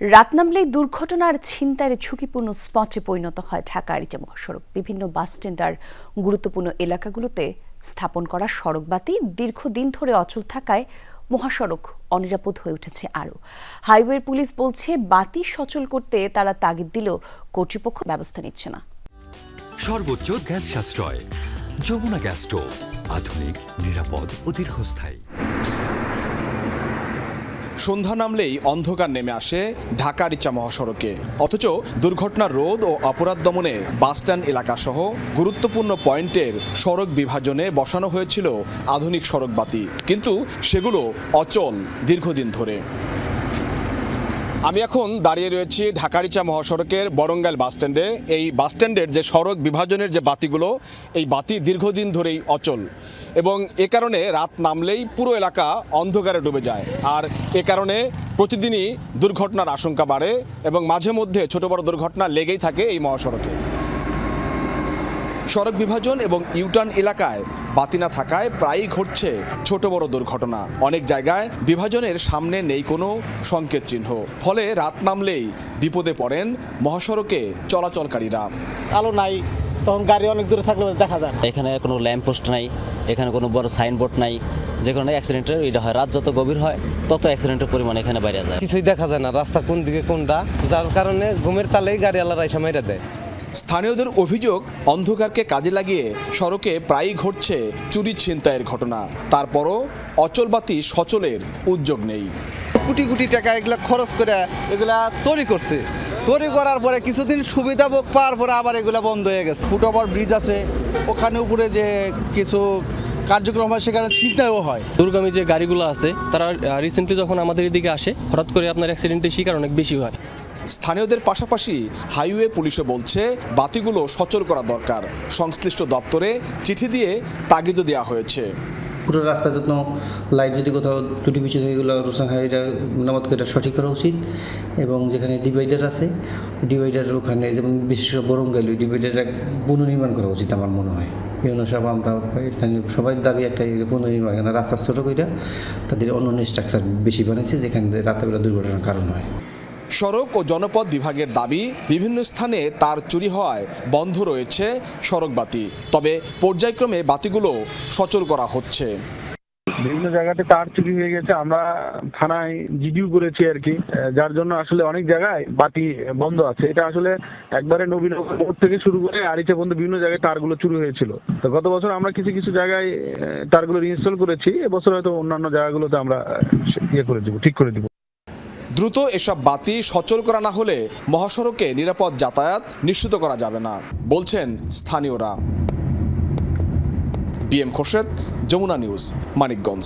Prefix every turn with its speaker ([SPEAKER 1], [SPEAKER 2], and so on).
[SPEAKER 1] রাত নামলেই দুর্ঘটনার ছিনতাইয়ের ঝুঁকিপূর্ণ স্পটে পরিণত হয় ঢাকা আরিচা মহাসড়ক। বিভিন্ন বাসস্ট্যান্ড আর গুরুত্বপূর্ণ এলাকাগুলোতে স্থাপন করা সড়কবাতি দীর্ঘদিন ধরে অচল থাকায় মহাসড়ক অনিরাপদ হয়ে উঠেছে। আরও হাইওয়ে পুলিশ বলছে, বাতি সচল করতে তারা তাগিদ দিলেও কর্তৃপক্ষ ব্যবস্থা নিচ্ছে না।
[SPEAKER 2] সর্বোচ্চ গ্যাস সাশ্রয়, যমুনা গ্যাস স্টোভ, আধুনিক, নিরাপদ ও দীর্ঘস্থায়ী।
[SPEAKER 3] সন্ধ্যা নামলেই অন্ধকার নেমে আসে ঢাকা আরিচা মহাসড়কে, অথচ দুর্ঘটনা রোধ ও অপরাধ দমনে বাসস্ট্যান্ড এলাকাসহ গুরুত্বপূর্ণ পয়েন্টের সড়ক বিভাজনে বসানো হয়েছিল আধুনিক সড়ক বাতি, কিন্তু সেগুলো অচল দীর্ঘদিন ধরে। আমি এখন দাঁড়িয়ে রয়েছি ঢাকা আরিচা মহাসড়কের বরঙ্গাইল বাসস্ট্যান্ডে। এই বাসস্ট্যান্ডের যে সড়ক বিভাজনের যে বাতিগুলো, এই বাতি দীর্ঘদিন ধরেই অচল এবং এ কারণে রাত নামলেই পুরো এলাকা অন্ধকারে ডুবে যায়। আর এ কারণে প্রতিদিনই দুর্ঘটনার আশঙ্কা বাড়ে এবং মাঝে মধ্যে ছোট বড় দুর্ঘটনা লেগেই থাকে এই মহাসড়কে। সড়ক বিভাজন এবং ইউটার্ন এলাকায় বাতি না থাকায় প্রায়ই ঘটছে ছোট বড় দুর্ঘটনা। অনেক জায়গায় বিভাজনের সামনে নেই কোনো সংকেত চিহ্ন, ফলে রাত নামলেই বিপদে পড়েন মহাসড়কে চলাচলকারীরা।
[SPEAKER 4] আলো নাই, তখন গাড়ি অনেক দূরে থাকলে দেখা যায়।
[SPEAKER 5] এখানে কোনো ল্যাম্প পোস্ট নাই, এখানে কোনো বড় সাইনবোর্ড নাই, যে কারণে অ্যাক্সিডেন্টের এটা হয়। রাত যত গভীর হয় তত অ্যাক্সিডেন্টের পরিমাণ এখানে বাইরে যায়।
[SPEAKER 4] কিছুই দেখা যায় না, রাস্তা কোন দিকে কোনটা, যার কারণে ঘুমের তালেই গাড়িওয়ালারা এসে মাইরা দেয়।
[SPEAKER 3] স্থানীয়দের অভিযোগ, অন্ধকারকে কাজে লাগিয়ে সড়কে প্রায়ই ঘটছে চুরি ছিনতাইয়ের ঘটনা। তারপরও অচল বাতি সচলের উদ্যোগ নেই।
[SPEAKER 6] কোটি কোটি টাকা এগুলা খরচ করে এগুলা তৈরি করছে, তৈরি করার পরে কিছুদিন সুবিধা ভোগ পাওয়ার পরে আবার এগুলা বন্ধ হয়ে গেছে। ফুটওভার ব্রিজ আছে, ওখানে উপরে যে কিছু কার্যক্রম হয় সেখানে ছিনতাইও হয়।
[SPEAKER 7] দূরগামী যে গাড়িগুলো আছে তারা রিসেন্টলি যখন আমাদের এদিকে আসে, হঠাৎ করে আপনার অ্যাক্সিডেন্টের শিকার অনেক বেশি হয়।
[SPEAKER 3] স্থানীয়দের পাশাপাশি হাইওয়ে পুলিশও বলছে, বাতিগুলো সচল করা দরকার। সংশ্লিষ্ট দপ্তরে চিঠি দিয়ে তাগিদও দেওয়া হয়েছে।
[SPEAKER 8] পুরো রাস্তা যত্ন লাইট যদি কোথাও ত্রুটি বিচ্যুতি এগুলো এটা মেরামত করে সঠিক করা উচিত। এবং যেখানে ডিভাইডার আছে, ডিভাইডারের ওখানে যেমন বিশেষ বরঙ্গাইল ডিভাইডার পুনর্নির্মাণ করা উচিত আমার মনে হয়। এই অনুসারে আমরা স্থানীয় সবাই দাবি একটা পুনর্নির্মাণ, রাস্তা ছোটো করে তাদের অন্য স্ট্রাকচার বেশি বানাইছে, যেখানে রাতেরবেলা দুর্ঘটনার কারণ হয়।
[SPEAKER 3] সড়ক ও জনপথ বিভাগের দাবি, বিভিন্ন স্থানে তার চুরি হওয়ায় বন্ধ রয়েছে সড়ক বাতি, তবে পর্যায়ক্রমে বাতিগুলো সচল করা হচ্ছে।
[SPEAKER 9] বিভিন্ন জায়গাতে তার চুরি হয়ে গেছে, আমরা থানায় জিডিও করেছি আর কি, যার জন্য আসলে অনেক জায়গায় বাতি বন্ধ আছে। এটা আসলে একবারে নবীনগর মোড় থেকে শুরু করে আরিচা পর্যন্ত বিভিন্ন জায়গায় তারগুলো চুরি হয়েছিল। তো গত বছর আমরা কিছু কিছু জায়গায় তারগুলো রিইনস্টল করেছি, এবছর হয়তো অন্যান্য জায়গাগুলোতে আমরা করে দিব, ঠিক করে দিব।
[SPEAKER 3] দ্রুত এসব বাতি সচল করা না হলে মহাসড়কে নিরাপদ যাতায়াত নিশ্চিত করা যাবে না বলছেন স্থানীয়রা। BM Khorshed, Jamuna news, Manikganj.